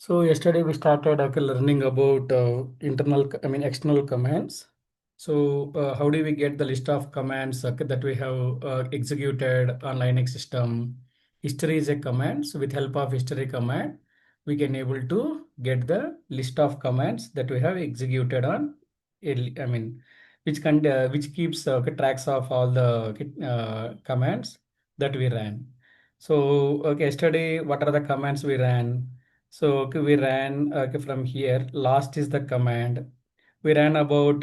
So yesterday we started learning about external commands. So how do we get the list of commands that we have executed on Linux system? History is a command. So with help of history command, we can able to get the list of commands that we have executed on. Which keeps tracks of all the commands that we ran. So yesterday, what are the commands we ran? So we ran from here. Last is the command. We ran about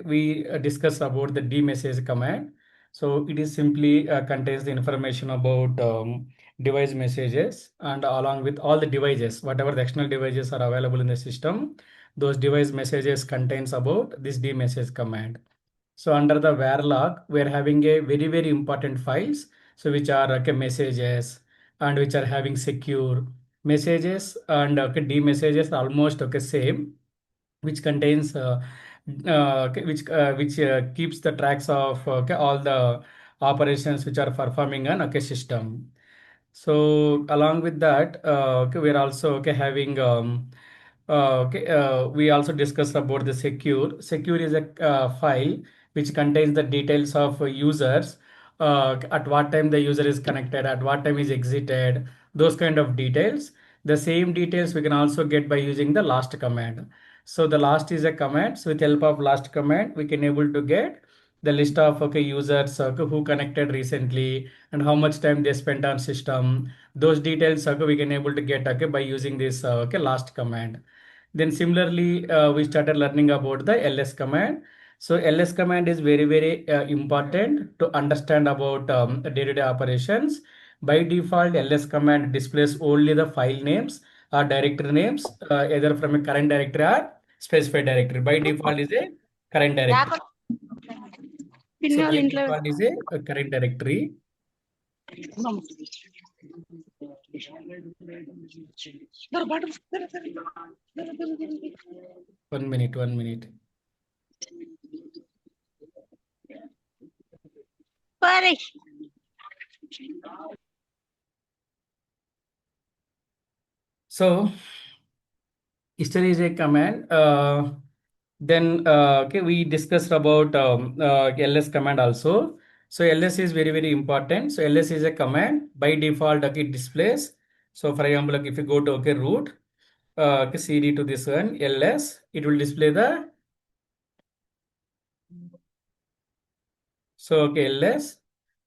we discussed about the dmessage command. So it is simply contains the information about device messages and along with all the devices, whatever the external devices are available in the system, those device messages contains about this dmessage command. So under the var log, we are having a very important files. So which are messages and which are having secure messages and d messages almost same, which contains which keeps the tracks of all the operations which are performing on system. So along with that, we are also having we also discussed about the secure. Secure is a file which contains the details of users, at what time the user is connected, at what time is exited, those kind of details. The same details we can also get by using the last command. So the last is a command. So with help of last command, we can able to get the list of users who connected recently and how much time they spent on system. Those details we can able to get by using this last command. Then similarly, we started learning about the ls command. So ls command is very important to understand about day-to-day operations. By default, ls command displays only the file names or directory names, either from a current directory or specified directory. By default is a current directory. So by default is a current directory. 1 minute. So history is a command. Then we discussed about ls command also. So ls is very important. So ls is a command. By default, it displays. So for example, if you go to root cd to this one ls, it will display the ls.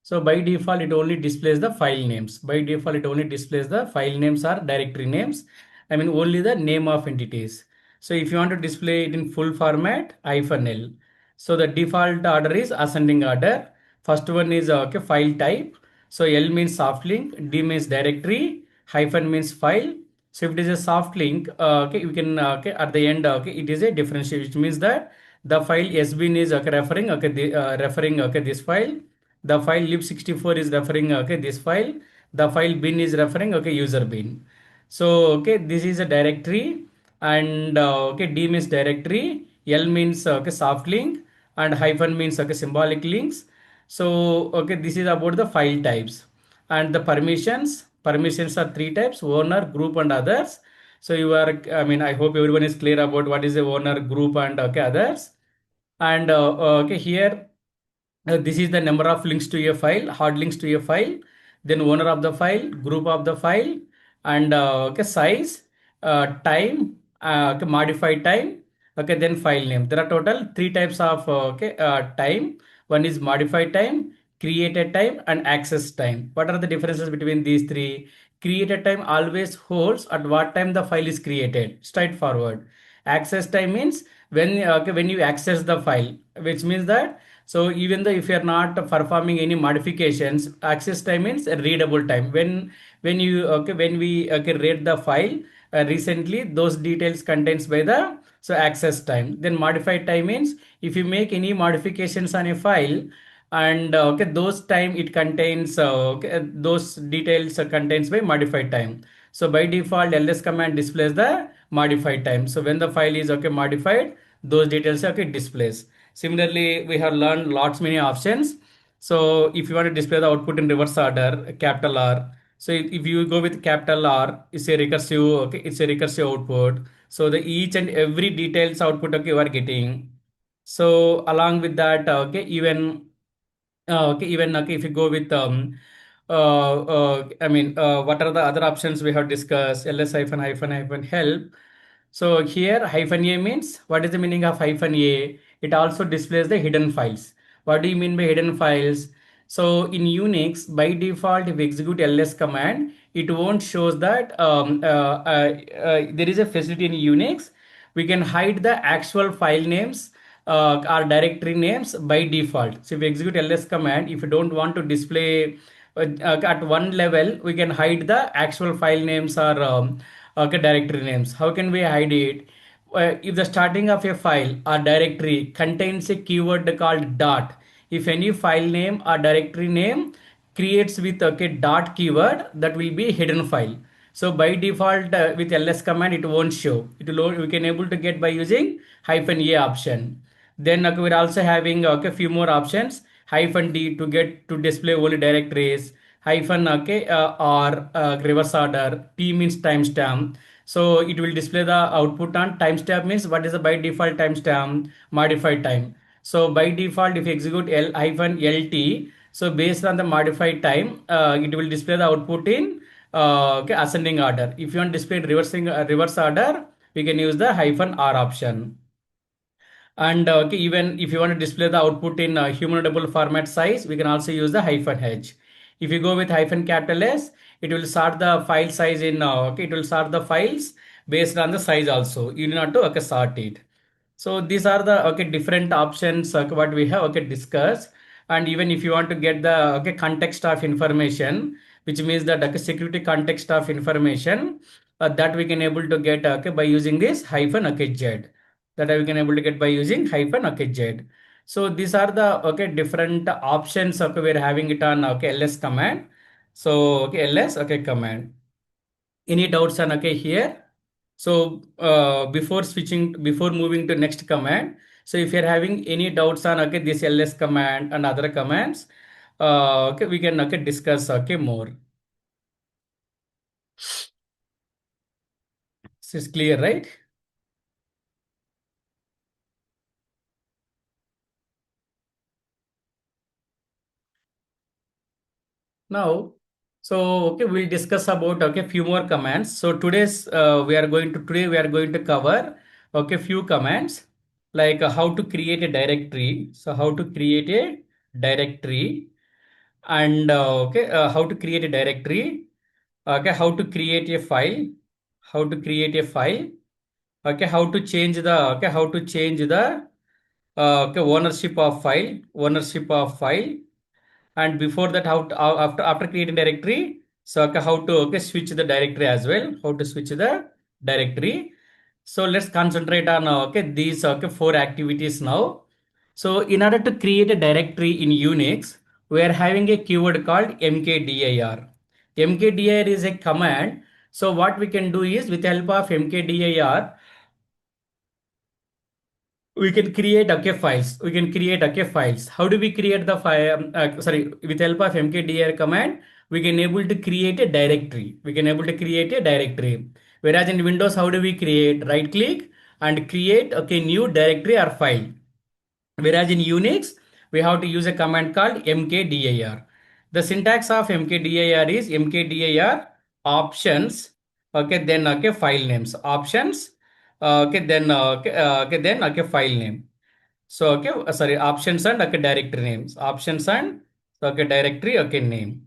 So by default, it only displays the file names. By default, it only displays the file names or directory names. I mean, only the name of entities. So if you want to display it in full format, -l. So the default order is ascending order. First one is file type. So L means soft link, D means directory, hyphen means file. So if it is a soft link, you can at the end it is a differentiation, which means that the file sbin is referring referring this file. The file lib64 is referring this file. The file bin is referring user bin. So this is a directory, and d means directory, l means soft link, and hyphen means symbolic links. So this is about the file types. And the permissions are three types: owner, group, and others. So you are, I mean, I hope everyone is clear about what is the owner, group, and others. And here this is the number of links to a file, hard links to a file, then owner of the file, group of the file, and size, time, modified time, then file name. There are total three types of time. One is modified time, created time, and access time. What are the differences between these three? Created time always holds at what time the file is created, straightforward. Access time means when you access the file, which means that, so even though if you are not performing any modifications, access time means a readable time. When you when we read the file recently, those details contains by the so access time. Then modified time means if you make any modifications on a file, and those time it contains those details contains by modified time. So by default, ls command displays the modified time. So when the file is modified, those details are displays. Similarly, we have learned lots many options. So if you want to display the output in reverse order, capital R, So if you go with capital R, it's a recursive, okay, it's a recursive output. So the each and every details output, okay, you are getting. So along with that, okay, even okay, if you go with what are the other options we have discussed? ls hyphen hyphen hyphen help. So here hyphen a means, what is the meaning of hyphen a? It also displays the hidden files. What do you mean by hidden files? So in Unix, by default, if we execute ls command, it won't shows that there is a facility in Unix. We can hide the actual file names or directory names by default. So if we execute ls command, if you don't want to display at one level, we can hide the actual file names or okay, directory names. How can we hide it? If the starting of a file or directory contains a keyword called dot, if any file name or directory name creates with okay dot keyword, that will be hidden file. So by default with ls command it won't show. It will we can able to get by using hyphen a option. Then okay, we're also having okay few more options. Hyphen d to get to display only directories. Hyphen okay or reverse order. T means timestamp. So it will display the output on timestamp means what is the by default timestamp? Modified time. So by default, if you execute L hyphen LT, so based on the modified time, it will display the output in okay, ascending order. If you want display in reverse order, we can use the hyphen R option. And okay, even if you want to display the output in humanable format size, we can also use the hyphen H. If you go with hyphen capital S, it will sort the file size in, okay, it will sort the files based on the size also. You need not to okay, sort it. So these are the okay different options what we have okay discussed. And even if you want to get the okay context of information, which means that okay, security context of information, that we can able to get okay by using this hyphen okay z, that we can able to get by using hyphen okay z. So these are the okay different options okay we're having it on okay ls command. So okay ls okay command. Any doubts on okay here? So before moving to next command, so if you're having any doubts on okay this ls command and other commands, okay we can okay discuss okay more. This is clear, right? Now, so okay, we'll discuss about okay few more commands. So today we are going to cover okay few commands like how to create a directory. So how to create a directory and how to create a directory. Okay, how to create a file. How to create a file. Okay, how to change the okay ownership of file. Ownership of file. And before that how to, after creating directory, so okay, how to okay switch the directory as well, how to switch the directory. So let's concentrate on okay these okay four activities now. So in order to create a directory in Unix, we are having a keyword called mkdir. Mkdir is a command. So what we can do is with the help of mkdir, we can create okay files. We can create okay files. How do we create the file? Sorry, with help of mkdir command, we can able to create a directory. We can able to create a directory. Whereas in Windows, how do we create? Right click and create okay new directory or file. Whereas in Unix, we have to use a command called mkdir. The syntax of mkdir is mkdir options. Okay, then okay file names options. Okay, then file name. So okay, sorry, options and okay directory names. Options and okay directory okay name.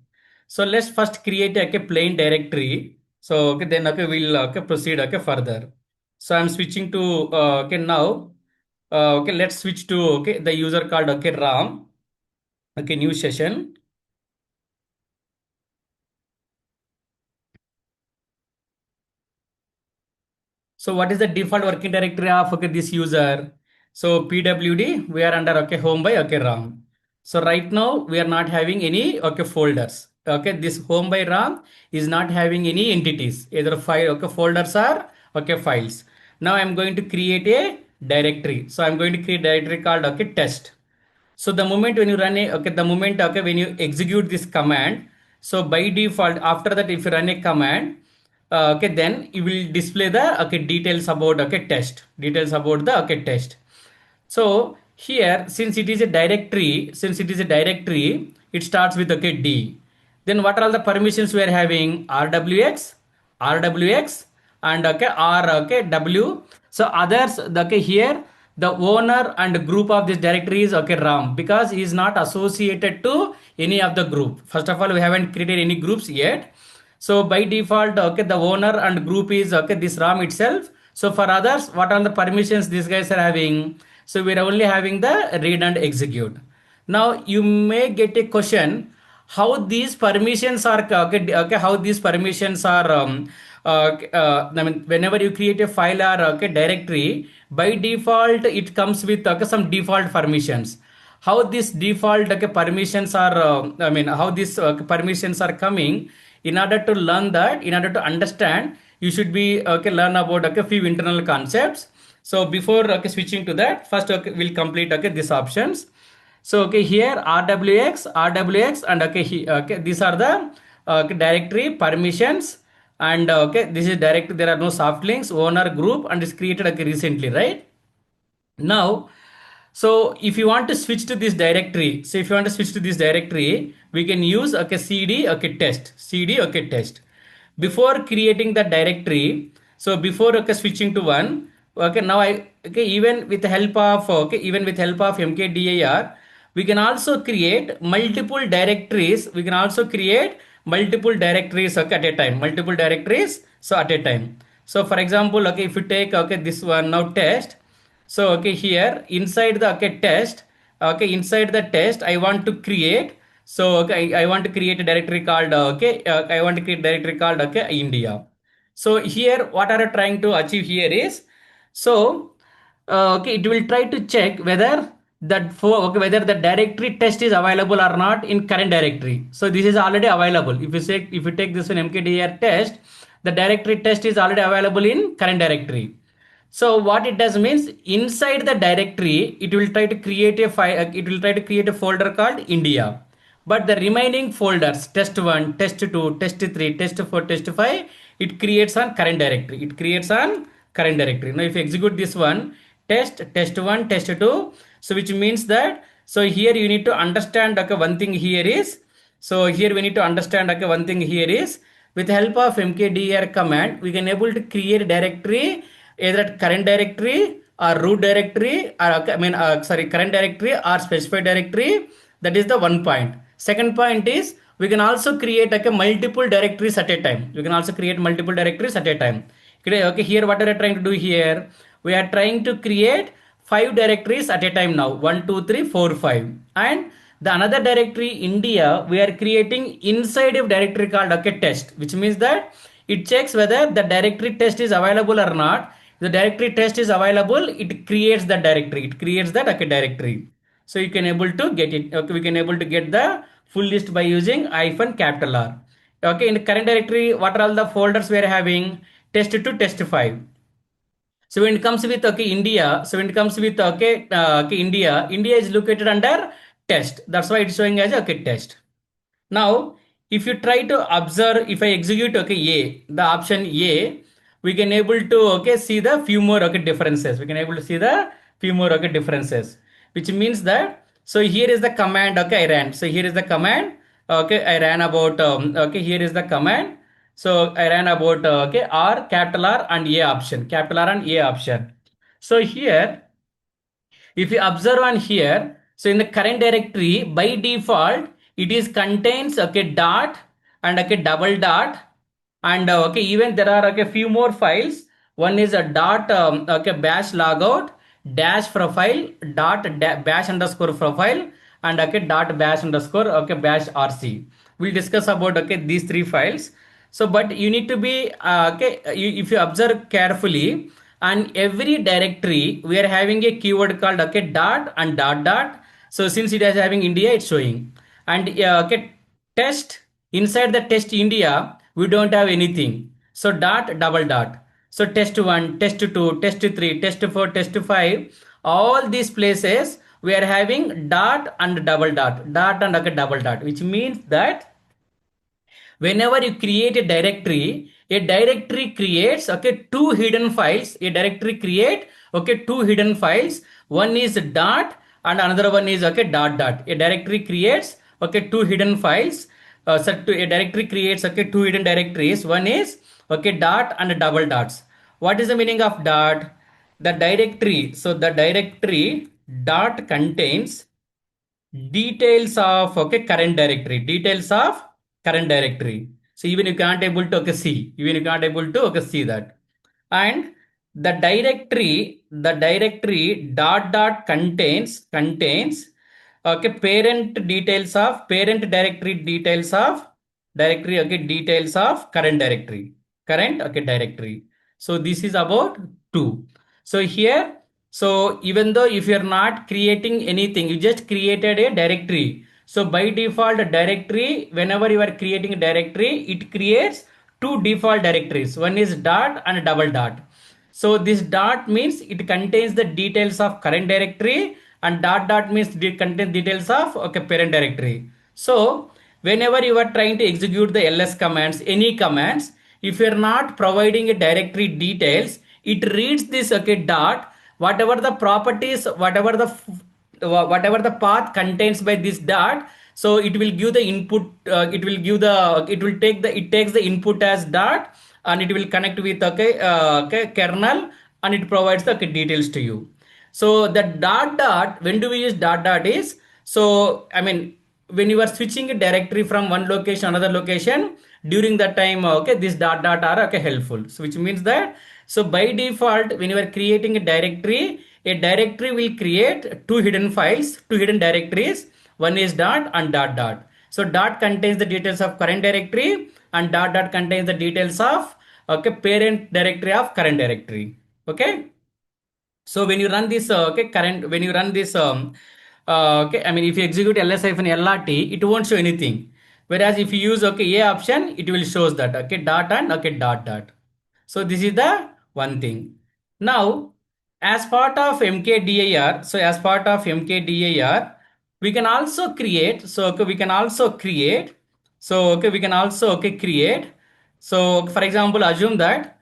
So let's first create okay plain directory. So okay then okay we'll okay proceed okay further. So I'm switching to okay now. Okay, let's switch to okay the user called okay Ram. Okay, new session. So what is the default working directory of okay this user? So pwd we are under okay home by okay Ram. So right now we are not having any okay folders. Okay, this home by Ram is not having any entities, either file okay folders or okay files. Now I'm going to create a directory. So I'm going to create directory called okay test. So the moment when you run a okay the moment okay when you execute this command, So by default, after that, if you run a command, okay, then it will display the okay details about okay test, details about the okay test. So here, since it is a directory, it starts with okay D. Then what are all the permissions we are having? RWX, and okay R okay W. So others, okay, here the owner and group of this directory is okay RAM, because he is not associated to any of the group. First of all, we haven't created any groups yet. So by default, okay, the owner and group is okay this RAM itself. So for others, what are the permissions these guys are having? So we are only having the read and execute. Now you may get a question, how these permissions are okay, okay, how these permissions are I mean, whenever you create a file or okay directory, by default it comes with okay some default permissions. How these default okay permissions are I mean, how these permissions are coming? In order to learn that, in order to understand, you should be okay learn about okay few internal concepts. So before okay switching to that, first okay we'll complete okay these options. So okay, here RWX, and okay, okay, these are the directory permissions, and okay, this is direct. There are no soft links, owner group, and it's created okay recently, right? Now, so if you want to switch to this directory, so if you want to switch to this directory, we can use okay cd okay test. Before creating the directory, so before okay switching to one, okay, now I okay, even with the help of okay, even with help of mkdir, we can also create multiple directories. We can also create multiple directories okay, at a time, multiple directories so at a time. So for example, okay, if you take okay this one now test. So okay, here inside the okay test, okay, inside the test I want to create. So okay, I want to create a directory called okay, I want to create a directory called okay India. So here what are you trying to achieve here is, so okay, it will try to check whether that for okay, whether the directory test is available or not in current directory. So this is already available. If you take this one mkdir test, the directory test is already available in current directory. So what it does means, inside the directory, it will try to create a file, it will try to create a folder called India. But the remaining folders, test1, test2, test3, test4, test5, it creates on current directory. It creates on current directory. Now if you execute this one, test1, test2, so which means that, so here you need to understand okay, one thing here is, so here we need to understand okay, one thing here is, with the help of mkdir command, we can able to create a directory either at current directory or root directory, or I mean, sorry, current directory or specified directory. That is the one point. Second point is, we can also create like a multiple directories at a time. We can also create multiple directories at a time. Okay, here what are we trying to do here? We are trying to create 5 directories at a time now. 1, 2, 3, 4, 5. And the another directory India, we are creating inside of directory called okay test, which means that it checks whether the directory test is available or not. If the directory test is available, it creates the directory. It creates that okay directory. So you can able to get it. Okay, we can able to get the full list by using hyphen capital R. Okay, in the current directory, what are all the folders we are having? Test to test 5. So when it comes with okay India, so when it comes with okay, okay India, India is located under test. That's why it's showing as okay test. Now, if you try to observe, if I execute okay A, the option A, we can able to okay see the few more okay differences. We can able to see the few more okay differences, which means that, so here is the command okay I ran. So here is the command okay I ran about okay, here is the command. So I ran about okay R, capital R and A option, capital R and A option. So here, if you observe on here, so in the current directory, by default, it is contains okay dot and okay double dot, and okay, even there are okay few more files. One is a dot okay bash logout dash profile dot bash underscore profile, and okay dot bash underscore okay bash rc. We'll discuss about okay these three files. So but you need to be okay, if you observe carefully, and every directory we are having a keyword called okay dot and dot dot. So since it is having India, it's showing, and okay test, inside the test India we don't have anything. So dot double dot. So test1, test2, test3, test4, test5, all these places we are having dot and double dot, dot and okay double dot, which means that Whenever you create a directory creates, okay, two hidden files. A directory create, okay, two hidden files. One is dot and another one is, okay, dot dot. A directory creates, okay, two hidden files. A directory creates, okay, two hidden directories. One is, okay, dot and double dots. What is the meaning of dot? The directory, so the directory dot contains details of, okay, current directory, details of current directory. So even you can't able to, okay, see, even you can't able to, okay, see that. And the directory dot dot contains, okay, parent directory details of directory, okay, details of current directory, current, okay, directory. So this is about two. So here, so even though if you're not creating anything, you just created a directory. So by default directory, whenever you are creating a directory, it creates two default directories. One is dot and double dot. So this dot means it contains the details of current directory, and dot dot means it contains details of, okay, parent directory. So whenever you are trying to execute the ls commands, any commands, if you are not providing a directory details, it reads this, okay, dot, whatever the properties, whatever the path contains by this dot. So it will give the input, it takes the input as dot, and it will connect with, okay, okay, kernel, and it provides the, okay, details to you. So the dot dot, when do we use dot dot is, so I mean, when you are switching a directory from one location another location, during that time, okay, this dot dot are, okay, helpful. So which means that, so by default when you are creating a directory will create two hidden files, two hidden directories. One is dot and dot dot. So dot contains the details of current directory, and dot dot contains the details of, okay, parent directory of current directory. Okay. So when you run this, okay, current, when you run this, okay, I mean, if you execute ls-lrt, it won't show anything. Whereas if you use, okay, a option, it will shows that, okay, dot and, okay, dot dot. So this is the one thing. Now, as part of mkdir, so as part of mkdir, we can also create. So okay, we can also create. So okay, we can also, okay, create. So for example, assume that,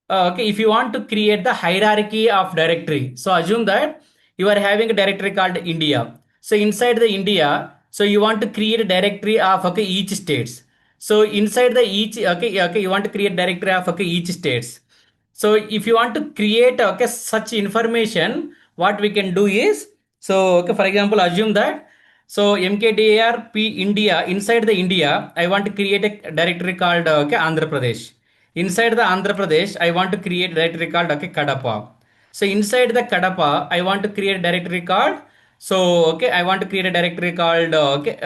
okay, if you want to create the hierarchy of directory, so assume that you are having a directory called India. So inside the India, so you want to create a directory of, okay, each states. So inside the each, okay, okay, you want to create directory of, okay, each states. So if you want to create, okay, such information, what we can do is, so okay, for example, assume that, so mkdir p India, inside the India I want to create a directory called, okay, Andhra Pradesh. Inside the Andhra Pradesh, I want to create directory called, okay, Kadapa. So inside the Kadapa, I want to create directory called, so okay, I want to create a directory called, okay,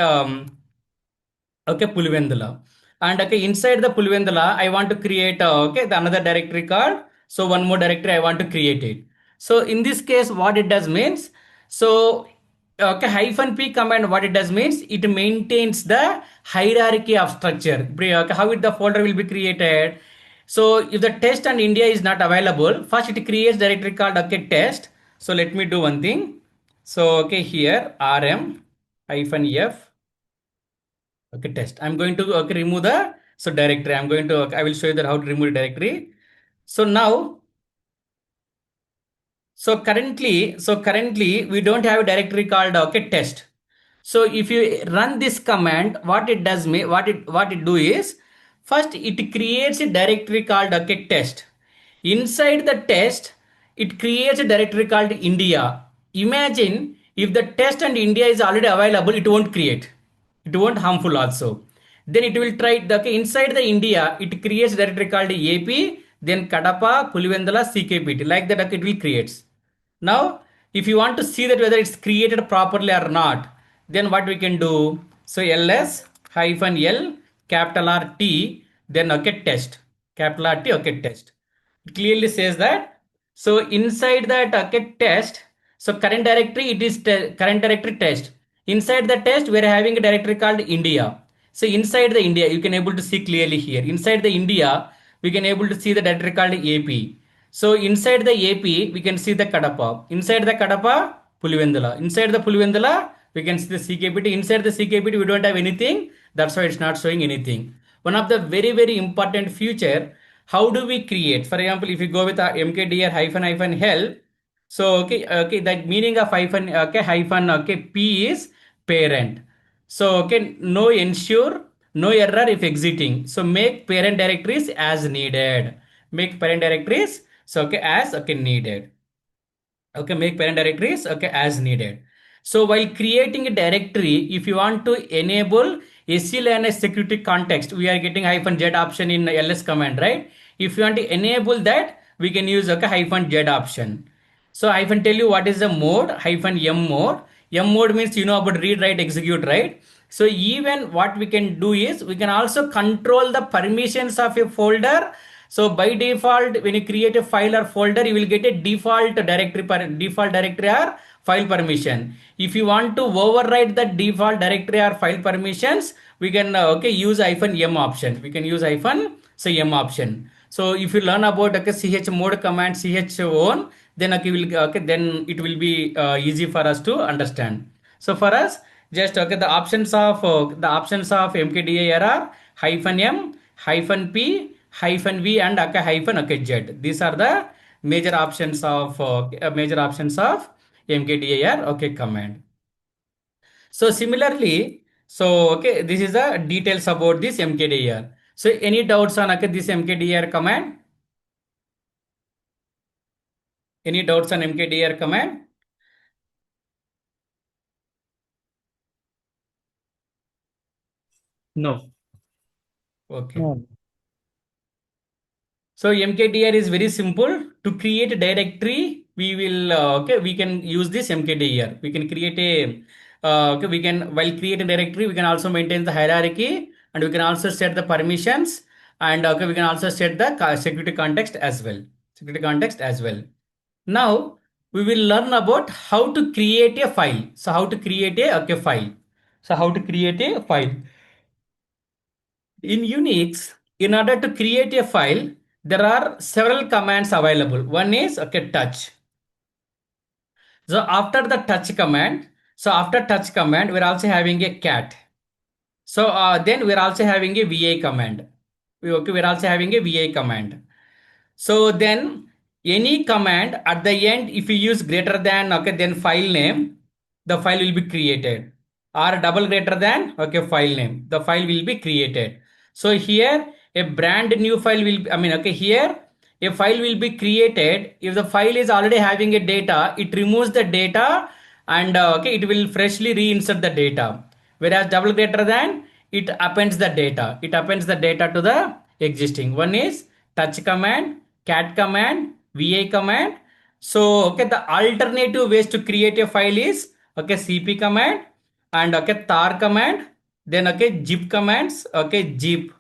okay, Pulivendula. And okay, inside the Pulivendula, I want to create, okay, the another directory called, so one more directory I want to create it. So in this case, what it does means, so okay, hyphen p command, what it does means, it maintains the hierarchy of structure. Okay, how it the folder will be created. So if the test and India is not available, first it creates directory called, okay, test. So let me do one thing. So okay, here rm hyphen f, okay, test. I'm going to, okay, remove the, so directory. I'm going to, okay, I will show you that how to remove the directory. So now, so currently we don't have a directory called, okay, test. So if you run this command, what it does me, what it do is, first it creates a directory called, okay, test. Inside the test, it creates a directory called India. Imagine if the test and India is already available, it won't create. It won't harmful also. Then it will try the, okay, inside the India, it creates directory called AP, then Kadapa, Pulivendala, CKPT. Like that, okay, it will creates. Now, if you want to see that whether it's created properly or not, then what we can do? So ls hyphen l capital R T, then okay, test, capital R T, okay, test. It clearly says that. So inside that, okay, test, so current directory, it is current directory test. Inside the test, we are having a directory called India. So inside the India, you can able to see clearly here. Inside the India, we can able to see the directory called AP. So inside the AP, we can see the Kadapa. Inside the Kadapa, Pulivendala. Inside the Pulivendala, we can see the CKPT. Inside the CKPT, we don't have anything. That's why it's not showing anything. one of the very important feature. How do we create? For example, if you go with a mkdir hyphen hyphen help, so okay, that meaning of hyphen p is parent. So no ensure, no error if exiting. So make parent directories as needed. Make parent directories as needed. Okay, make parent directories as needed. So while creating a directory, if you want to enable SELNS security context, we are getting hyphen z option in ls command, right? If you want to enable that, we can use hyphen z option. So I can tell you what is the mode hyphen m mode. M mode means you know about read, write, execute, right? So even what we can do is we can also control the permissions of a folder. So by default, when you create a file or folder, you will get a default directory or file permission. If you want to override the default directory or file permissions, we can use hyphen m option. We can use hyphen m option. So if you learn about ch mode command, ch own, then then it will be easy for us to understand. So for us, just the options of mkdir are hyphen m, hyphen p, hyphen v, and hyphen z. These are the major options of mkdir command. So similarly, this is the details about this mkdir. So any doubts on this mkdir command? Any doubts on mkdir command? No. Okay. No. So mkdir is very simple. To create a directory, we can use this mkdir. We can create a we can while creating directory, we can also maintain the hierarchy, and we can also set the permissions, and we can also set the security context as well. Security context as well. Now we will learn about how to create a file. So how to create a file. So how to create a file. In Unix, in order to create a file, there are several commands available. One is touch. So after the touch command, we're also having a cat. So then we're also having a VA command. We're also having a VA command. So then any command at the end, if you use greater than, then file name, the file will be created. Or double greater than, file name, the file will be created. So here a brand new file will, here a file will be created. If the file is already having a data, it removes the data, and it will freshly reinsert the data. Whereas double greater than, it appends the data. It appends the data to the existing. One is touch command, cat command, va command. So the alternative ways to create a file is cp command, and tar command, then zip commands, zip,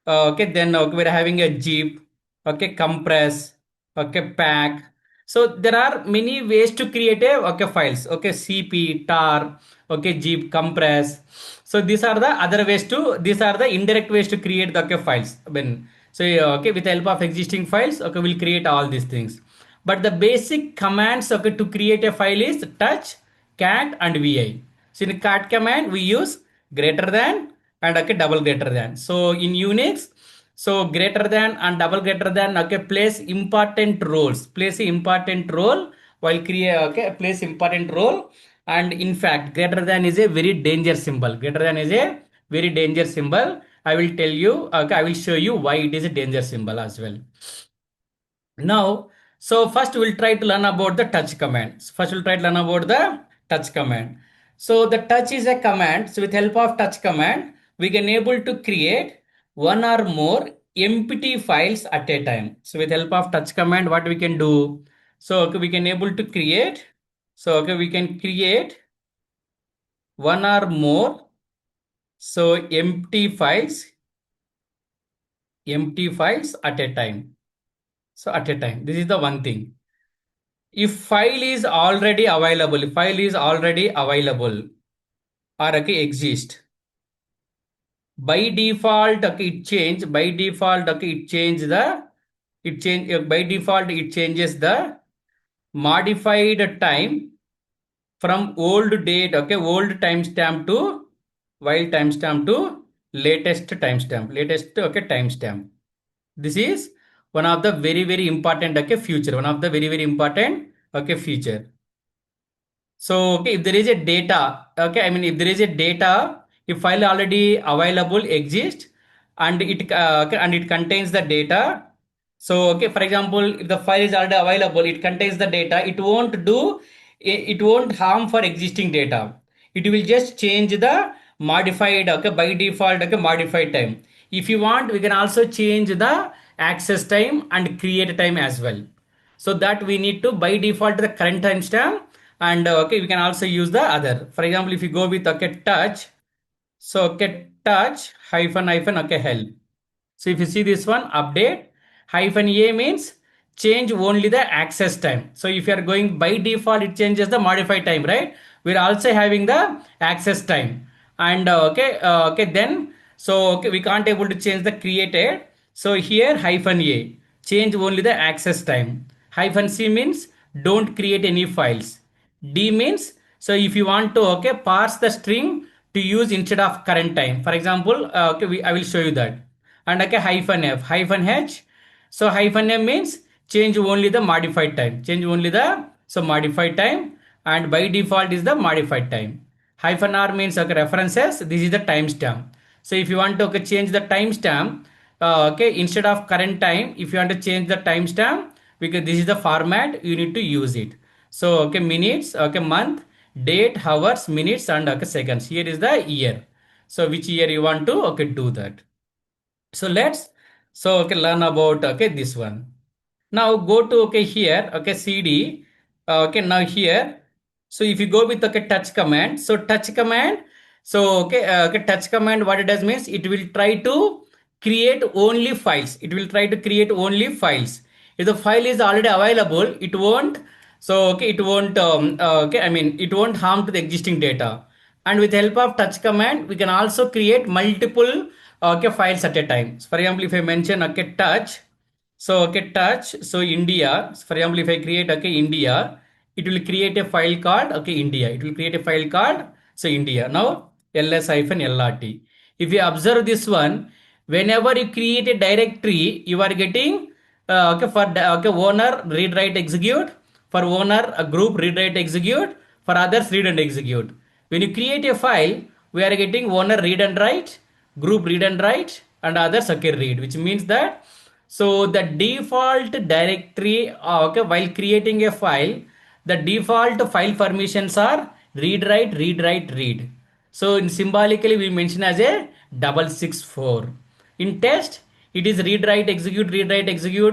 then we're having a zip, compress, pack. So there are many ways to create a files, cp, tar, zip, compress. So these are the indirect ways to create the files. When so with the help of existing files, we'll create all these things. But the basic commands to create a file is touch, cat, and vi. So in cat command we use greater than and double greater than. So in Unix, so greater than and double greater than plays important roles. Plays an important role while create plays important role. And in fact, greater than is a very danger symbol. Greater than is a very danger symbol. I will tell you. I will show you why it is a danger symbol as well. Now, so first we'll try to learn about the touch command. First we'll try to learn about the touch command. So the touch is a command. So with help of touch command, we can able to create one or more empty files at a time. So with help of touch command, what we can do? So we can able to create. So we can create one or more. So empty files at a time. So at a time, this is the one thing. If file is already available, or exist, by default by default it changes the modified time from old date, old timestamp to while timestamp to latest timestamp, latest okay timestamp. This is one of the very important okay feature, one of the very important okay feature. So okay, if there is a data, okay, I mean if there is a data, if file already available exists and it okay, and it contains the data. So okay, for example, if the file is already available, it contains the data. It won't harm for existing data. It will just change the modified okay by default okay modified time. If you want, we can also change the access time and create time as well. So that we need to by default the current timestamp, and okay we can also use the other. For example, if you go with okay touch, so okay touch hyphen okay help. So if you see this one, update hyphen a means change only the access time. So if you are going by default, it changes the modified time, right? We're also having the access time. And okay, then so okay, we can't able to change the created. So here hyphen a change only the access time. Hyphen c means don't create any files. D means so if you want to okay parse the string to use instead of current time. For example, I will show you that. And okay hyphen f hyphen h, so hyphen m means change only the modified time, change only the so modified time, and by default is the modified time. Hyphen r means okay references, this is the timestamp. So if you want to okay, change the timestamp, okay instead of current time, if you want to change the timestamp, because this is the format you need to use it. So okay minutes, okay month, date, hours, minutes, and okay seconds. Here is the year. So which year you want to okay do that. So let's so okay learn about okay this one. Now go to okay here okay cd, okay now here. So if you go with okay touch command, so touch command, so okay touch command, what it does means it will try to create only files, it will try to create only files. If the file is already available, it won't, so okay it won't okay I mean it won't harm to the existing data. And with the help of touch command, we can also create multiple okay files at a time. So for example, if I mention okay touch, so okay touch, so India, for example, if I create okay India, it will create a file called okay India, it will create a file called so India. Now ls-lrt. If you observe this one, whenever you create a directory, you are getting okay for okay owner read write execute, for owner a group read write execute, for others read and execute. When you create a file, we are getting owner read and write, group read and write, and others okay read, which means that so the default directory okay while creating a file, the default file permissions are read write read write read. So in symbolically we mention as a 664. In test it is read write execute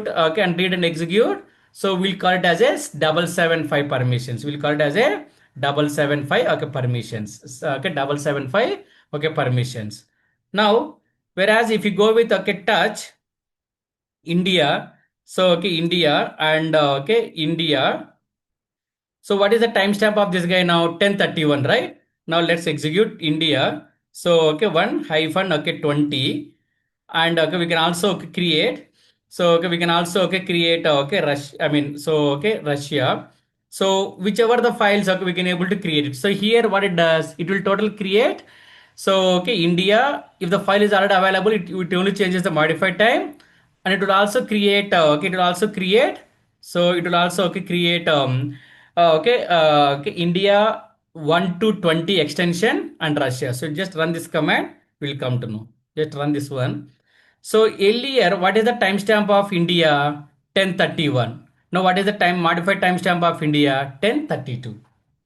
okay and read and execute. So we'll call it as a 775 permissions, we'll call it as a 775 okay permissions, okay 775 okay permissions. Now whereas if you go with okay touch India, so okay India and okay India, so what is the timestamp of this guy now? 10:31, right? Now let's execute India. So okay, 1 hyphen okay 20, and okay we can also create. So okay we can also okay create okay Russia. I mean so okay Russia. So whichever the files okay we can able to create it. So here what it does, it will total create. So okay India, if the file is already available, it only changes the modified time, and it will also create okay it will also create, so it will also okay create okay India 1 to 20 extension and Russia. So just run this command, we'll come to know. Just run this one. So earlier, what is the timestamp of India? 1031. Now what is the time modified timestamp of India? 1032.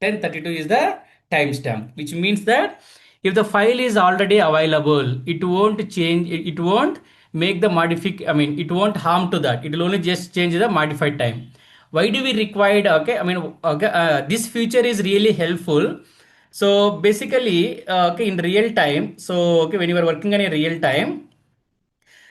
1032 is the timestamp, which means that if the file is already available, it won't change, it won't make the modific, I mean, it won't harm to that. It will only just change the modified time. Why do we require, okay, I mean, okay, this feature is really helpful. So basically, okay, in real time, so okay, when you are working on a real time,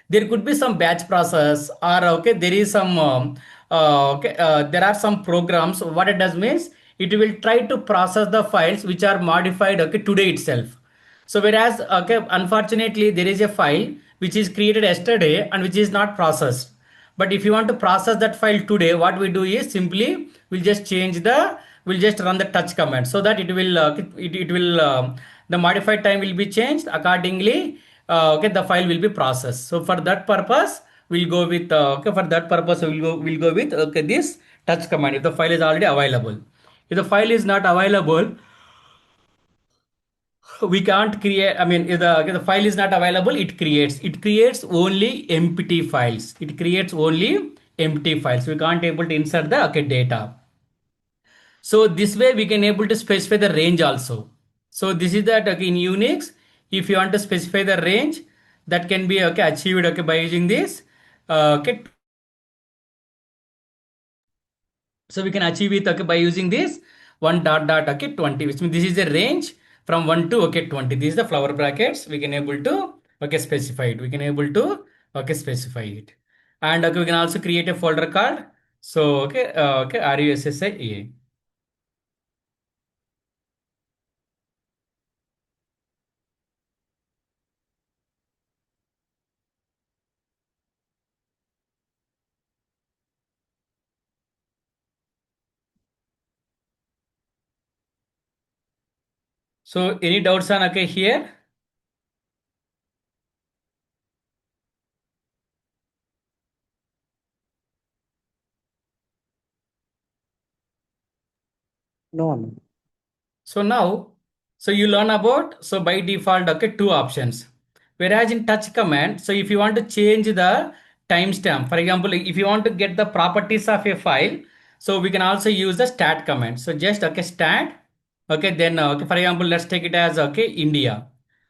there could be some batch process, or okay there is some there are some programs. What it does means it will try to process the files which are modified okay today itself. So whereas okay unfortunately there is a file which is created yesterday and which is not processed, but if you want to process that file today, what we do is simply we'll just change the, we'll just run the touch command, so that it will the modified time will be changed accordingly. okay, the file will be processed. So for that purpose, we'll go with okay, for that purpose we'll go with okay, this touch command if the file is already available. If the file is not available, we can't create. I mean, if the file is not available, it creates only empty files. It creates only empty files. We can't able to insert the okay data. So this way we can able to specify the range also. So this is that okay, in Unix, if you want to specify the range, that can be okay achieved okay by using this. Okay, so we can achieve it okay by using this one dot dot okay 20, which means this is the range from 1 to okay 20. This is the flower brackets. We can able to okay specify it. We can able to okay specify it, and okay we can also create a folder called so okay okay RUSSIA. So any doubts on okay here? No, no. So now, so you learn about, so by default, okay, two options. Whereas in touch command, so if you want to change the timestamp, for example, if you want to get the properties of a file, so we can also use the stat command. So just okay, stat, okay, then okay, for example, let's take it as okay, India.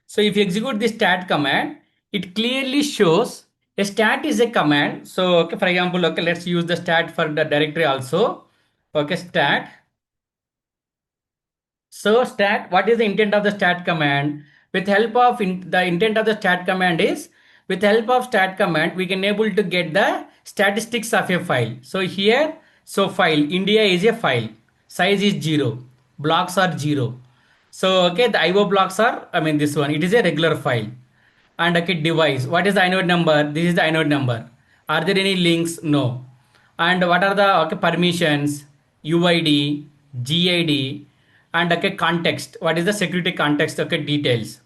So if you execute this stat command, it clearly shows a stat is a command. So okay, for example, okay, let's use the stat for the directory also. Okay, stat. So stat, what is the intent of the stat command? With help of the intent of the stat command is with help of stat command we can able to get the statistics of a file. So here, so file India is a file, size is 0, blocks are 0. So okay, the IO blocks are I mean this one it is a regular file. And okay, device, what is the inode number? This is the inode number. Are there any links? No. And what are the okay permissions? UID, GID, and okay context. What is the security context? Okay, details.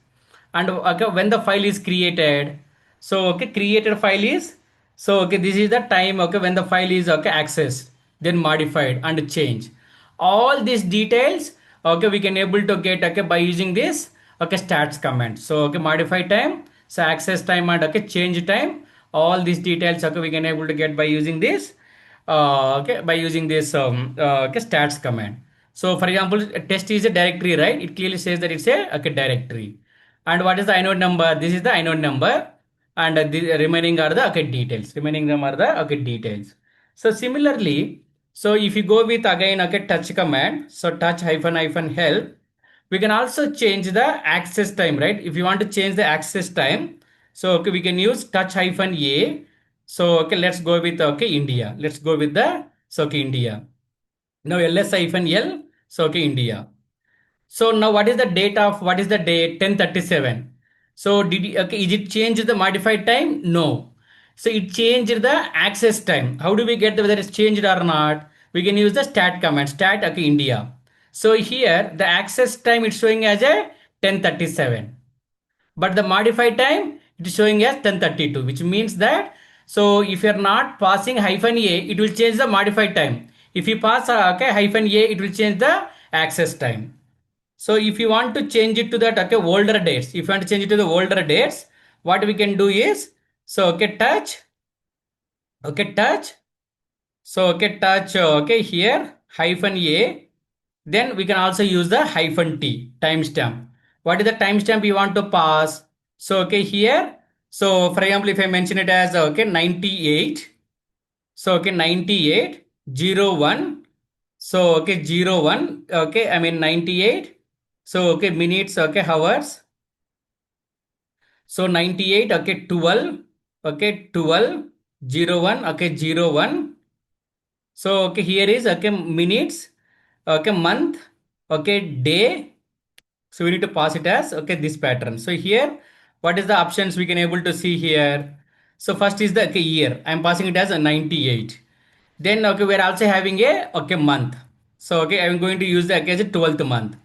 And okay, when the file is created, so okay, created file is so okay, this is the time okay when the file is okay accessed, then modified and changed. All these details okay we can able to get okay by using this okay stats command. So okay, modify time, so access time and okay change time, all these details okay we can able to get by using this okay by using this okay stats command. So for example, test is a directory, right? It clearly says that it's a okay directory. And what is the inode number? This is the inode number, and the remaining are the okay details. Remaining them are the okay details. So similarly, so if you go with again okay touch command, so touch hyphen hyphen help, we can also change the access time, right? If you want to change the access time, so okay we can use touch hyphen a. So okay, let's go with okay India. Let's go with the so okay India. Now ls hyphen l, so okay India. So now what is the date of what is the date 1037? So okay, is it changed the modified time? No. So it changed the access time. How do we get whether it's changed or not? We can use the stat command, stat okay India. So here the access time it's showing as a 1037, but the modified time it is showing as 1032, which means that so if you are not passing hyphen a, it will change the modified time. If you pass okay hyphen a, it will change the access time. So if you want to change it to that okay older dates, if you want to change it to the older dates, what we can do is so okay touch, okay touch, so okay touch okay here hyphen a, then we can also use the hyphen t timestamp. What is the timestamp you want to pass? So okay here, so for example if I mention it as okay 98, so okay 98 01, so okay 01 okay I mean 98, so okay minutes okay hours, so 98 okay 12 okay 12 01 okay 01, so okay here is okay minutes okay month okay day. So we need to pass it as okay this pattern. So here what is the options we can able to see here? So first is the okay year, I'm passing it as a 98. Then okay we're also having a okay month, so okay I'm going to use the okay as a 12th month.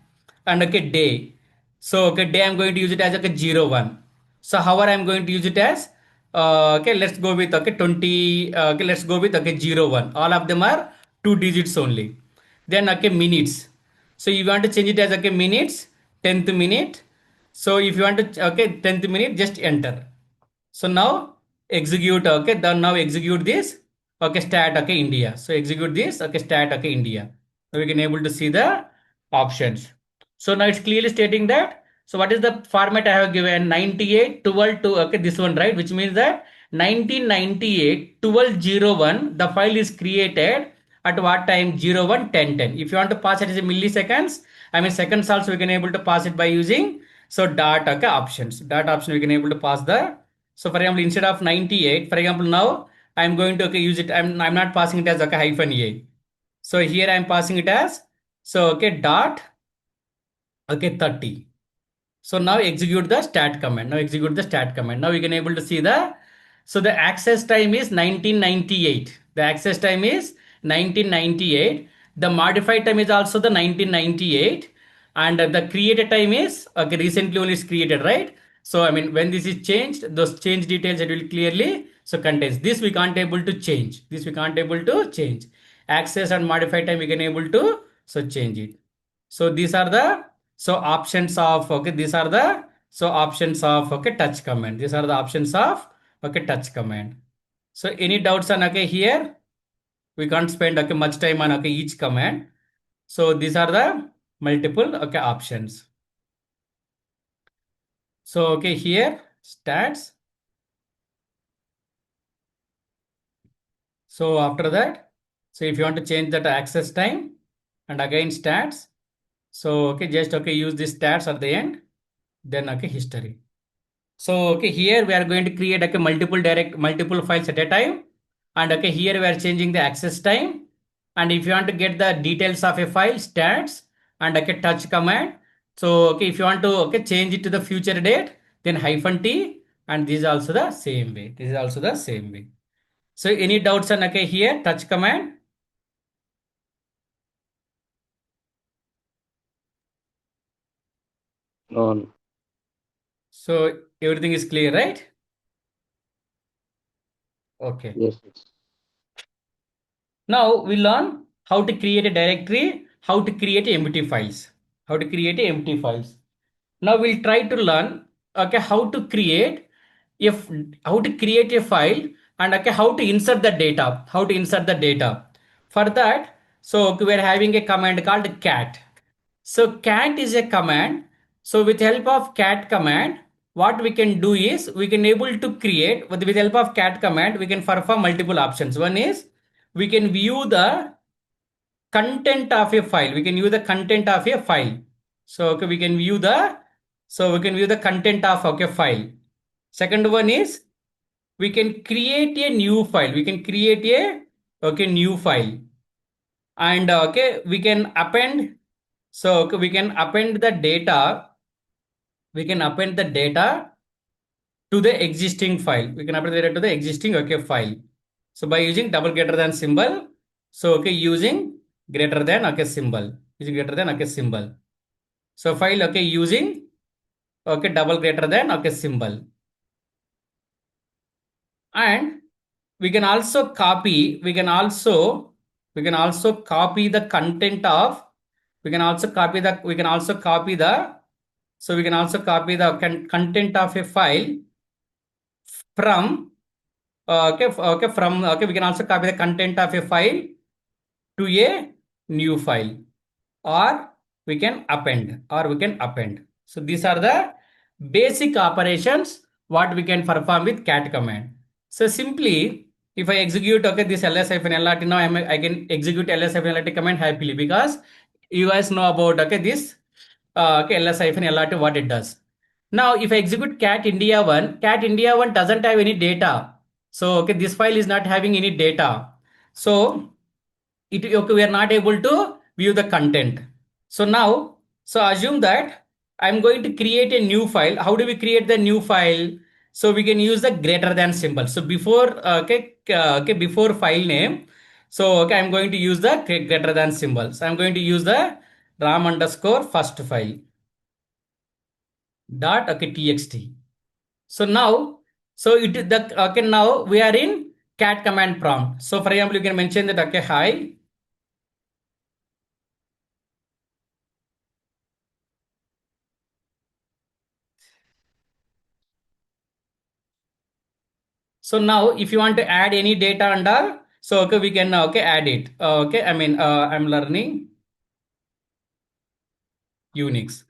And okay day, so okay day I'm going to use it as okay 01. So however I'm going to use it as okay, let's go with okay 20 okay, let's go with okay 01. All of them are two digits only. Then okay minutes. So you want to change it as okay minutes, 10th minute. So if you want to okay 10th minute, just enter. So now execute okay, then now execute this okay stat okay India. So execute this okay stat okay India. Now we can able to see the options. So now it's clearly stating that. So what is the format I have given? 98 12 to okay this one, right, which means that 1998 1201 the file is created at what time? 01 10 10. If you want to pass it as a milliseconds, I mean seconds also we can able to pass it by using so dot okay options. Dot option we can able to pass the. So for example, instead of 98, for example, now I'm going to okay use it. I'm not passing it as okay hyphen a. So here I'm passing it as so okay dot okay 30. So now execute the stat command. Now execute the stat command. Now we can able to see the, so the access time is 1998. The access time is 1998. The modified time is also the 1998. And the created time is, okay, recently only is created, right? So I mean, when this is changed, those change details it will clearly, so contains. This we can't able to change. This we can't able to change. Access and modified time we can able to, so change it. So these are the so options of okay, these are the so options of okay touch command. These are the options of okay touch command. So any doubts on okay here? We can't spend okay much time on okay each command. So these are the multiple okay options. So okay here stats. So after that, so if you want to change that access time and again stats. So okay, just okay use this stats at the end. Then okay history. So okay, here we are going to create okay multiple files at a time, and okay here we are changing the access time, and if you want to get the details of a file, stats and okay touch command. So okay, if you want to okay change it to the future date, then hyphen t, and this is also the same way. This is also the same way. So any doubts on okay here touch command? On. So everything is clear, right? Okay. Yes, yes. Now we learn how to create a directory, how to create empty files, how to create empty files. Now we'll try to learn okay how to create if how to create a file, and okay how to insert the data, how to insert the data. For that, so okay, we're having a command called cat. So cat is a command. So with help of cat command, what we can do is we can able to create with help of cat command we can perform multiple options. One is we can view the content of a file. We can view the content of a file. So okay, we can view the content of okay file. Second one is we can create a new file. We can create a okay new file, and okay we can append. So okay, we can append the data. We can append the data to the existing file. We can append the data to the existing okay file. So by using double greater than symbol. So okay, using greater than okay symbol. Using greater than okay symbol. So file okay using okay double greater than okay symbol. And we can also copy. We can also copy the content of. We can also copy the. We can also copy the. So we can also copy the content of a file from okay from okay we can also copy the content of a file to a new file, or we can append. So these are the basic operations what we can perform with cat command. So simply if I execute okay this ls-lrt, now I can execute ls-lrt command happily, because you guys know about okay this okay ls-lrt what it does. Now if I execute cat india 1 doesn't have any data. So okay this file is not having any data. So it okay we are not able to view the content. So now, so assume that I'm going to create a new file. How do we create the new file? So we can use the greater than symbol. So before okay before file name, so okay I'm going to use the greater than symbol. So I'm going to use the ram underscore first file dot okay txt. So now, so it is the okay, now we are in cat command prompt. So for example, you can mention that okay, hi. So now if you want to add any data under, so okay, we can okay add it. Okay, I mean I'm learning Unix.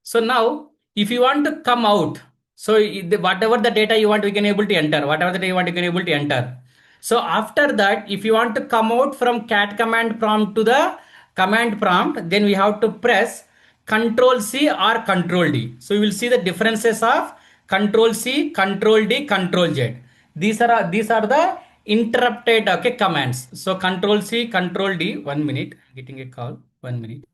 So now, if you want to come out, so whatever the data you want, we can able to enter. Whatever the data you want, you can able to enter. So after that, if you want to come out from cat command prompt to the command prompt, then we have to press Control C or Control D. So you will see the differences of Control C, Control D, Control Z. These are the interrupted okay commands. So Control C, Control D. 1 minute, getting a call. 1 minute.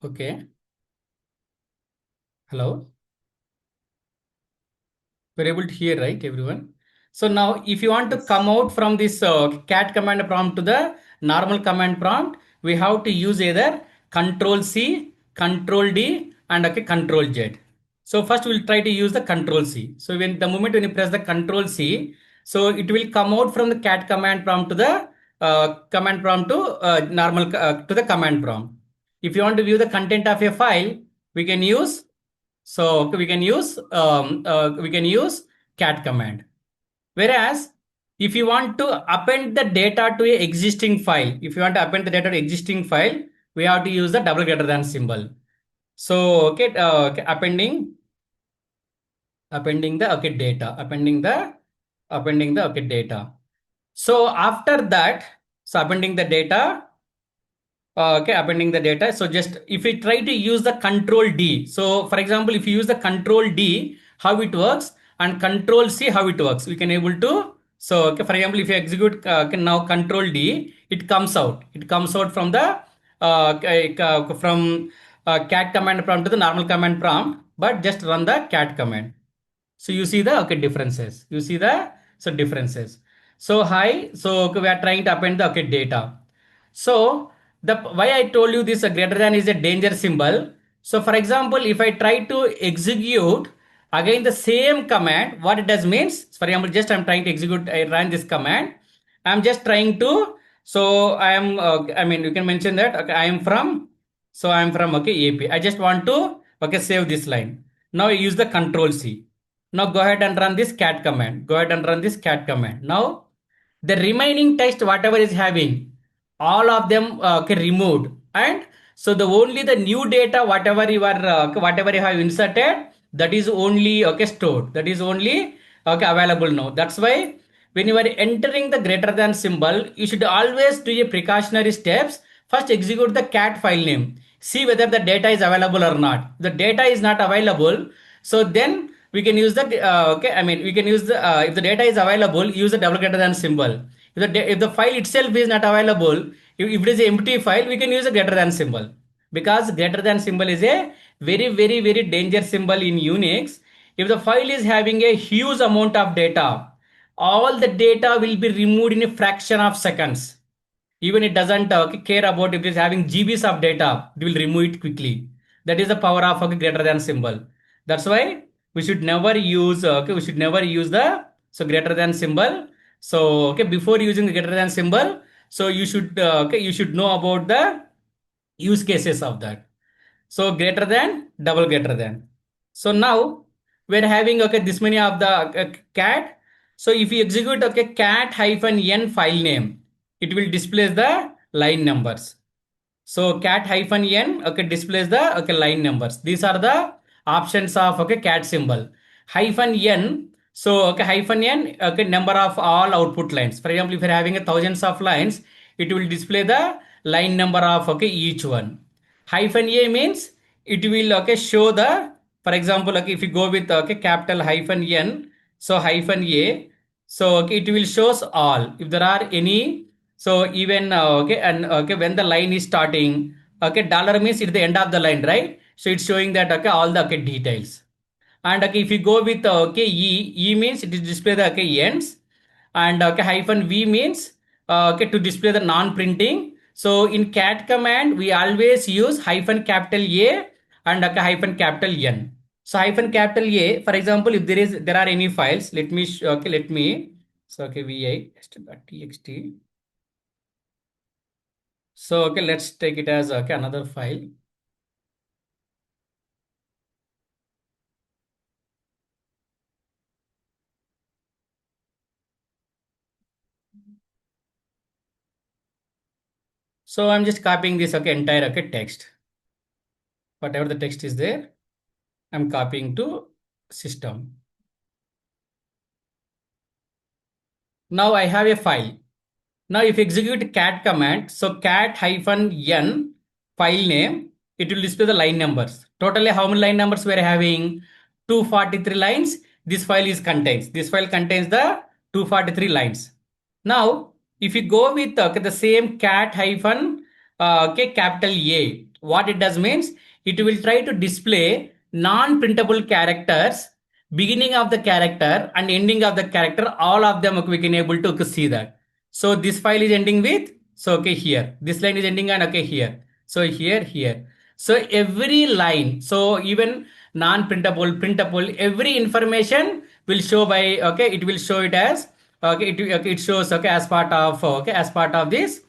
Okay. Hello. We're able to hear, right, everyone? So now, if you want to Yes. come out from this cat command prompt to the normal command prompt, we have to use either Control C, Control D, and okay, Control Z. So first we'll try to use the Control C. So when the moment when you press the Control C, so it will come out from the cat command prompt to the command prompt to normal to the command prompt. If you want to view the content of a file, we can use so we can use cat command. Whereas if you want to append the data to a existing file, if you want to append the data to existing file, we have to use the double greater than symbol. So okay, okay, appending the okay data, appending the okay data. So after that, so appending the data, okay, appending the data. So just if we try to use the control D. So for example, if you use the control D, how it works, and control C, how it works, we can able to. So okay, for example, if you execute now control D, it comes out. It comes out from the from cat command prompt to the normal command prompt, but just run the cat command. So you see the okay differences. You see the so differences. So hi. So okay, we are trying to append the okay data. So the why I told you this greater than is a danger symbol. So for example, if I try to execute again the same command, what it does means, for example, just I'm trying to execute, I run this command. I'm just trying to, so I am, I mean, you can mention that, okay, I am from, so I am from, okay, AP. I just want to, okay, save this line. Now I use the control C. Now go ahead and run this cat command. Go ahead and run this cat command. Now the remaining text, whatever is having, all of them okay, removed, and so the only the new data whatever you are whatever you have inserted, that is only okay stored, that is only okay available now. That's why when you are entering the greater than symbol, you should always do a precautionary steps. First execute the cat file name, see whether the data is available or not. If the data is not available, so then we can use the okay, I mean we can use the if the data is available, use the double greater than symbol. If the file itself is not available, if it is an empty file, we can use a greater than symbol, because greater than symbol is a very very very danger symbol in Unix. If the file is having a huge amount of data, all the data will be removed in a fraction of seconds. Even it doesn't care about if it is having GBs of data, it will remove it quickly. That is the power of a greater than symbol. That's why we should never use okay, we should never use the so greater than symbol. So okay, before using the greater than symbol, so you should okay, you should know about the use cases of that. So greater than, double greater than. So now we're having okay this many of the cat. So if you execute okay cat hyphen n file name, it will display the line numbers. So cat hyphen n okay displays the okay line numbers. These are the options of okay cat symbol. Hyphen n. So okay hyphen n okay number of all output lines. For example, if you're having a thousands of lines, it will display the line number of okay each one. Hyphen a means it will okay show the, for example okay if you go with okay capital hyphen n, so hyphen a, so okay, it will shows all if there are any. So even okay and okay when the line is starting, okay dollar means it's the end of the line, right? So it's showing that okay all the okay details. And okay if you go with okay e means it is display the okay ends. And okay hyphen v means okay to display the non-printing. So in cat command we always use hyphen capital A and okay hyphen capital N. So hyphen capital A, for example, if there are any files, let me okay let me, so okay vi txt. So okay let's take it as okay another file. So I'm just copying this okay entire okay text, whatever the text is there, I'm copying to system. Now I have a file. Now if you execute cat command, so cat hyphen n file name, it will display the line numbers. Totally how many line numbers we are having? 243 lines. This file is contains. This file contains the 243 lines. Now if you go with okay, the same cat hyphen okay capital A, what it does means it will try to display non-printable characters, beginning of the character and ending of the character, all of them okay, we can able to see that. So this file is ending with, so okay here, this line is ending and okay here, so here. So every line, so even non-printable, printable, every information will show by okay, it will show it as okay, okay, it shows okay as part of okay as part of this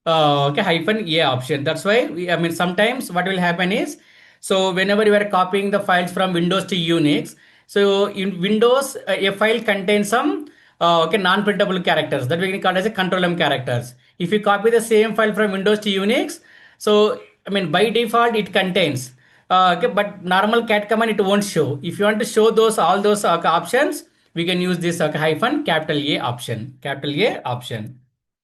okay hyphen a option. That's why I mean sometimes what will happen is, so whenever you are copying the files from Windows to Unix, so in Windows a file contains some okay non-printable characters that we can call as a control M characters. If you copy the same file from Windows to Unix, so I mean by default it contains okay, but normal cat command it won't show. If you want to show those all those options, we can use this hyphen capital A option, capital A option.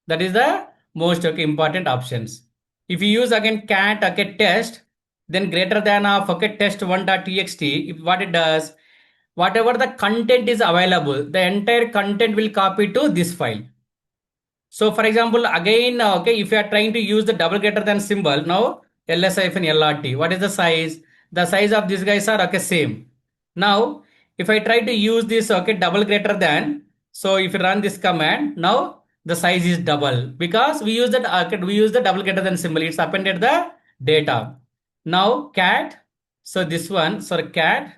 That is the most okay, important options. If you use again cat okay test, then greater than of okay test1.txt, if what it does, whatever the content is available, the entire content will copy to this file. So for example, again, okay, if you are trying to use the double greater than symbol, now ls-lrt, what is the size? The size of these guys are okay, same. Now, if I try to use this okay double greater than, so if you run this command, now the size is double because we use that we use the double greater than symbol. It's appended the data. Now cat, so this one, so cat,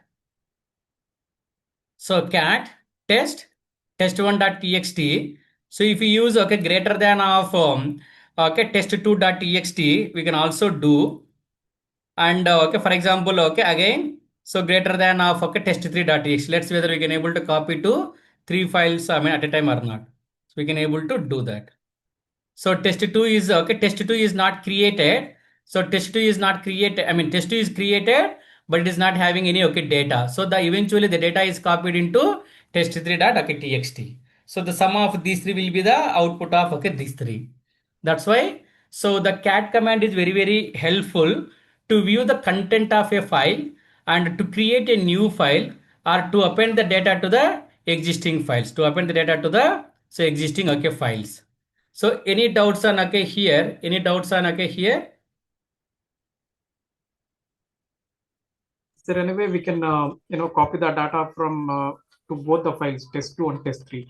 so cat test test1.txt. So if you use okay greater than of okay test2.txt, we can also do. And okay for example okay again, so greater than of okay test3.txt. Let's see whether we can able to copy to three files I mean at a time or not. So we can able to do that. So test2 is okay, test2 is not created. So test2 is not created, I mean test2 is created, but it is not having any okay data. So the eventually the data is copied into test3.txt. So the sum of these three will be the output of okay these three. That's why, so the cat command is very helpful to view the content of a file and to create a new file or to append the data to the existing files, to append the data to the so existing okay files. So any doubts on okay here? Any doubts on okay here? Is there any way we can copy the data from to both the files test2 and test3,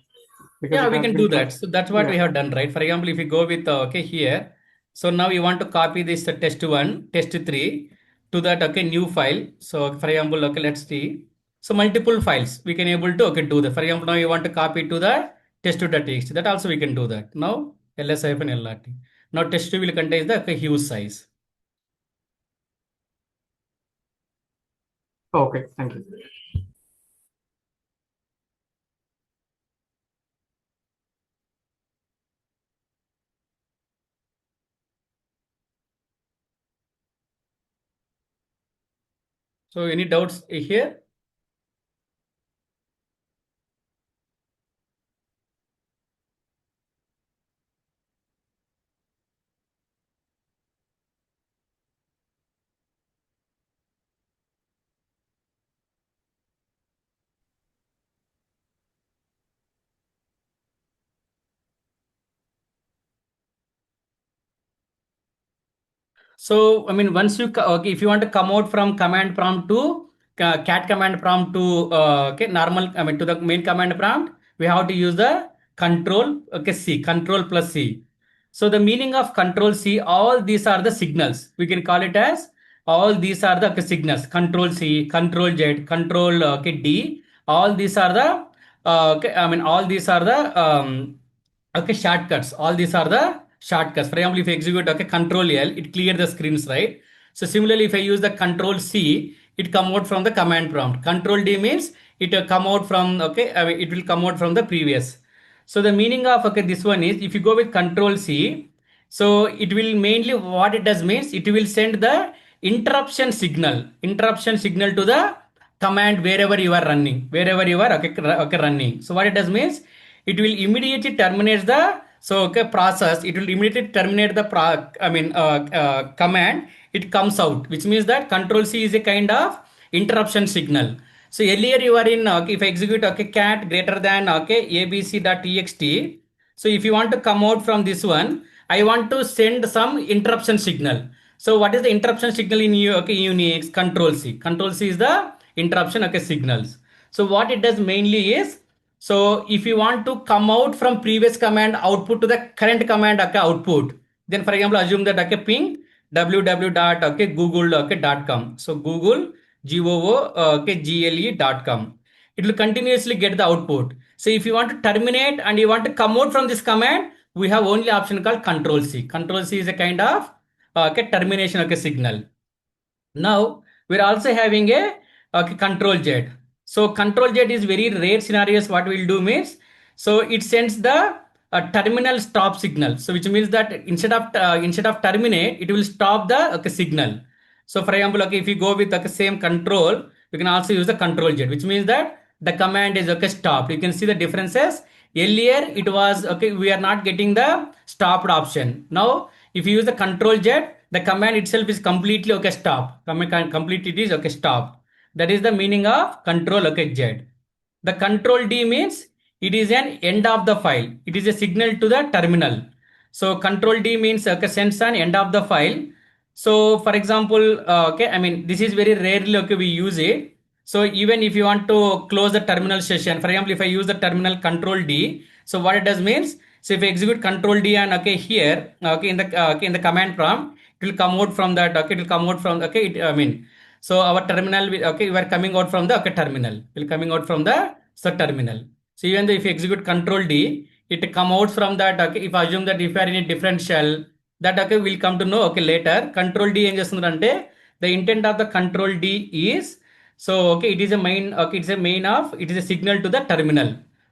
because Yeah, it we has can been do that. So that's what we yeah. have done, right? For example, if you go with okay here, so now you want to copy this test one, test three to that okay new file. So for example, okay, let's see. So multiple files we can able to okay do that. For example, now you want to copy to the test2.txt. That also we can do that. Now ls-lrt. Now test2 will contain the okay, huge size. Okay, thank you. So any doubts here? So, I mean, once you, okay, if you want to come out from command prompt to cat command prompt to, okay, normal, I mean, to the main command prompt, we have to use the control, okay, C, control plus C. So the meaning of control C, all these are the signals. We can call it as all these are the okay, signals. Control C, control Z, control okay, D. All these are the, okay, I mean, all these are the, okay, shortcuts. All these are the shortcuts. For example, if I execute okay, control L, it clear the screens, right? So similarly, if I use the control C, it come out from the command prompt. Control D means it come out from okay, I mean, it will come out from the previous. So the meaning of okay, this one is if you go with control C, so it will mainly what it does means it will send the interruption signal to the command wherever you are running, wherever you are okay, okay running. So what it does means it will immediately terminate the so okay process. It will immediately terminate the command. It comes out, which means that control C is a kind of interruption signal. So earlier you are in okay, if I execute okay cat greater than okay abc.txt. So if you want to come out from this one, I want to send some interruption signal. So what is the interruption signal in okay, Unix? Control C. Control C is the interruption okay, signals. So what it does mainly is, so if you want to come out from previous command output to the current command okay, output, then for example assume that okay, ping www.google.com. So Google google.com. It will continuously get the output. So if you want to terminate and you want to come out from this command, we have only option called control C. Control C is a kind of okay, termination okay, signal. Now we're also having a okay, control Z. So control Z is very rare scenarios. What we'll do means, so it sends the terminal stop signal. So which means that instead of terminate, it will stop the okay, signal. So for example, okay, if you go with the okay, same control, you can also use the control Z, which means that the command is okay stopped. You can see the differences. Earlier it was okay, we are not getting the stopped option. Now if you use the control Z, the command itself is completely okay stop. Command complete it is okay stop. That is the meaning of control okay Z. The control D means it is an end of the file. It is a signal to the terminal. So control D means okay, sends an end of the file. So for example, okay, I mean this is very rarely okay we use it. So even if you want to close the terminal session, for example, if I use the terminal control D, so what it does means, so if I execute control D and okay here, okay in the command prompt, it will come out from that. Okay, it will come out from okay. I mean, so our terminal will okay, we are coming out from the okay terminal. Will coming out from the so terminal. So even though if you execute control D, it come out from that. Okay, if I assume that if you are in a different shell, that okay we'll come to know okay later. Control D ఏం చేస్తుందంటే the intent of the control D is so okay it is a main okay it's a main of it is a signal to the terminal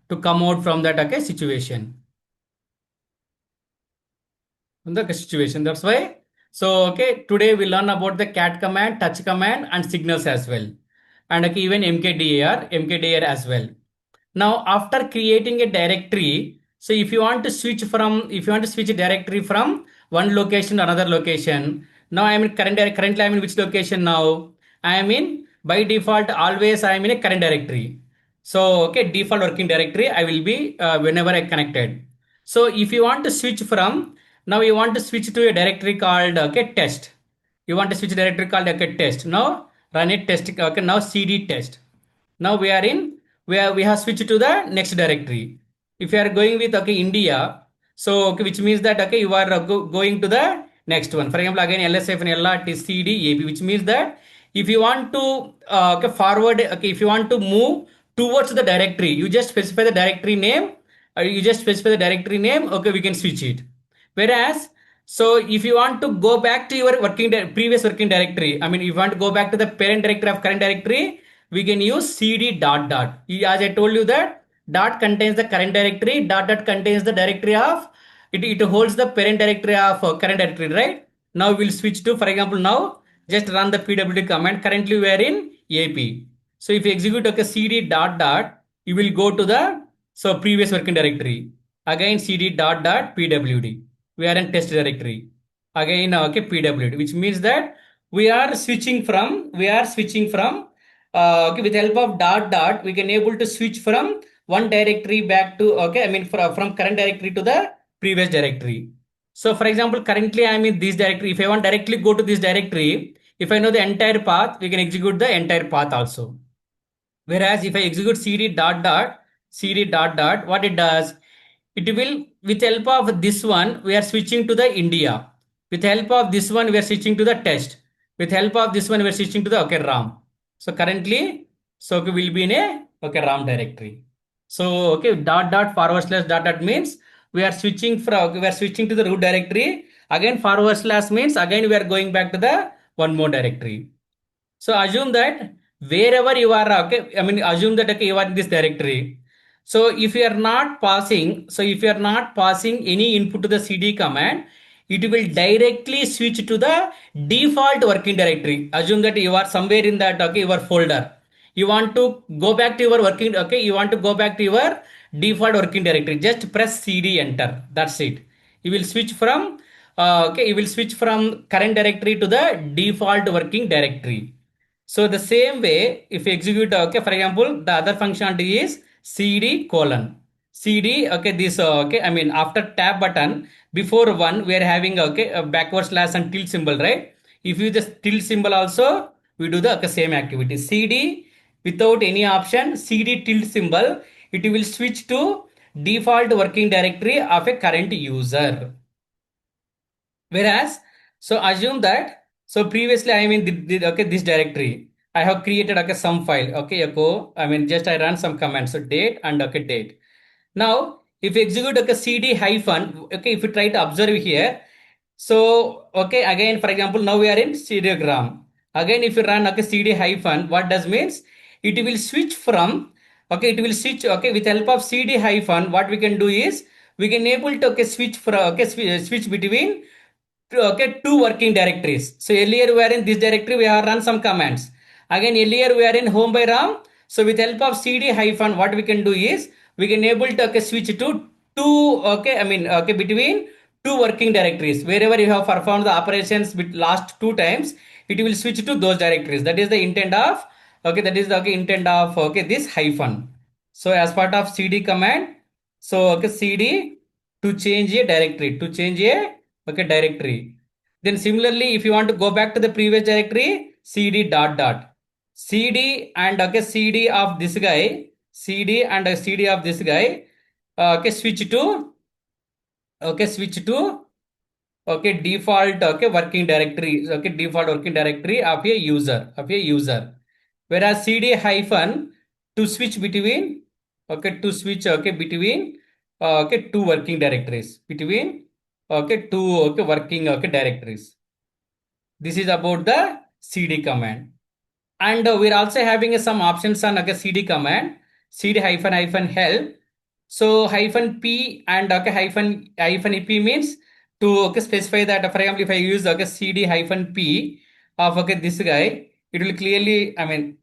to come out from that okay situation from the situation. That's why. So okay, today we learn about the cat command, touch command, and signals as well, and okay, even mkdir as well. Now after creating a directory, so if you want to switch from if you want to switch a directory from one location to another location, now I am in currently I am in which location now? I am in by default always I am in a current directory. So okay, default working directory I will be whenever I connected. So if you want to switch from now you want to switch to a directory called okay test. You want to switch directory called okay test. Now run it test okay now cd test. Now we are in where we have switched to the next directory. If you are going with okay India, so okay, which means that okay you are going to the next one. For example, again LSF and LRT CD AB, which means that if you want to okay, forward okay if you want to move towards the directory, you just specify the directory name. You just specify the directory name. Okay, we can switch it. Whereas So if you want to go back to your previous working directory, I mean, if you want to go back to the parent directory of current directory, we can use cd dot dot. As I told you that dot contains the current directory, dot dot contains the directory of it holds the parent directory of current directory, right? Now we'll switch to, for example, now just run the pwd command. Currently we are in ap. So if you execute okay cd dot dot, you will go to the so previous working directory. Again cd dot dot pwd, we are in test directory. Again okay pwd, which means that we are switching from okay, with help of dot dot we can able to switch from one directory back to okay, I mean from current directory to the previous directory. So for example, currently I am in this directory. If I want directly go to this directory, if I know the entire path, we can execute the entire path also. Whereas if I execute cd dot dot, what it does, it will, with help of this one, we are switching to the India. With help of this one, we are switching to the test. With help of this one, we are switching to the okay RAM. So currently, so okay, we'll be in a okay RAM directory. So okay, dot dot forward slash dot dot means we are switching to the root directory. Again forward slash means again we are going back to the one more directory. So assume that wherever you are, okay, I mean assume that okay, you are in this directory. So if you are not passing any input to the cd command, it will directly switch to the default working directory. Assume that you are somewhere in that okay your folder. You want to go back to your working okay, you want to go back to your default working directory. Just press cd enter. That's it. You will switch from okay, you will switch from current directory to the default working directory. So the same way, if you execute, okay, for example, the other functionality is cd colon. Cd, okay, this, okay, I mean, after tab button, before one, we are having, okay, a backward slash and tilt symbol, right? If you use the tilt symbol also, we do the okay, same activity. Cd, without any option, cd tilt symbol, it will switch to default working directory of a current user. Whereas, so assume that, so previously I am in okay, this directory. I have created okay, some file, okay, echo, I mean, just I run some commands, so date and okay, date. Now, if you execute okay, cd hyphen, okay, if you try to observe here, so, okay, again, for example, now we are in stereogram. Again, if you run okay, cd hyphen, what does means? It will switch from, okay, it will switch, okay, with help of cd hyphen, what we can do is, we can able to okay, switch for, okay, switch between okay, two working directories. So earlier we are in this directory, we have run some commands. Again, earlier we are in home by RAM. So with help of cd hyphen, what we can do is we can able to okay, switch to two okay, I mean okay, between two working directories. Wherever you have performed the operations with last two times, it will switch to those directories. That is the intent of okay, that is the okay, intent of okay, this hyphen. So as part of cd command, so okay, cd to change a directory, to change a okay directory. Then similarly, if you want to go back to the previous directory, cd dot dot cd and okay cd of this guy, cd and cd of this guy, okay switch to okay default okay working directory, okay default working directory of a user. Whereas cd hyphen to switch between okay, to switch okay between okay two working directories, between okay two okay working okay directories. This is about the cd command. And we're also having some options on okay, cd command, cd hyphen hyphen help. So hyphen p and okay, hyphen ep means to okay, specify that, for example, if I use okay, cd hyphen p of okay, this guy, it will clearly, I mean,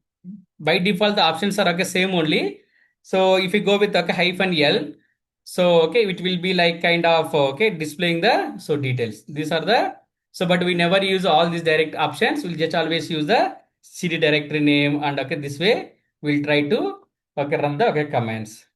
by default the options are okay, same only. So if you go with okay, hyphen l, so okay, it will be like kind of okay, displaying the so details. These are the, so but we never use all these direct options. We'll just always use the cd directory name, and okay, this way we'll try to okay, run the okay, commands.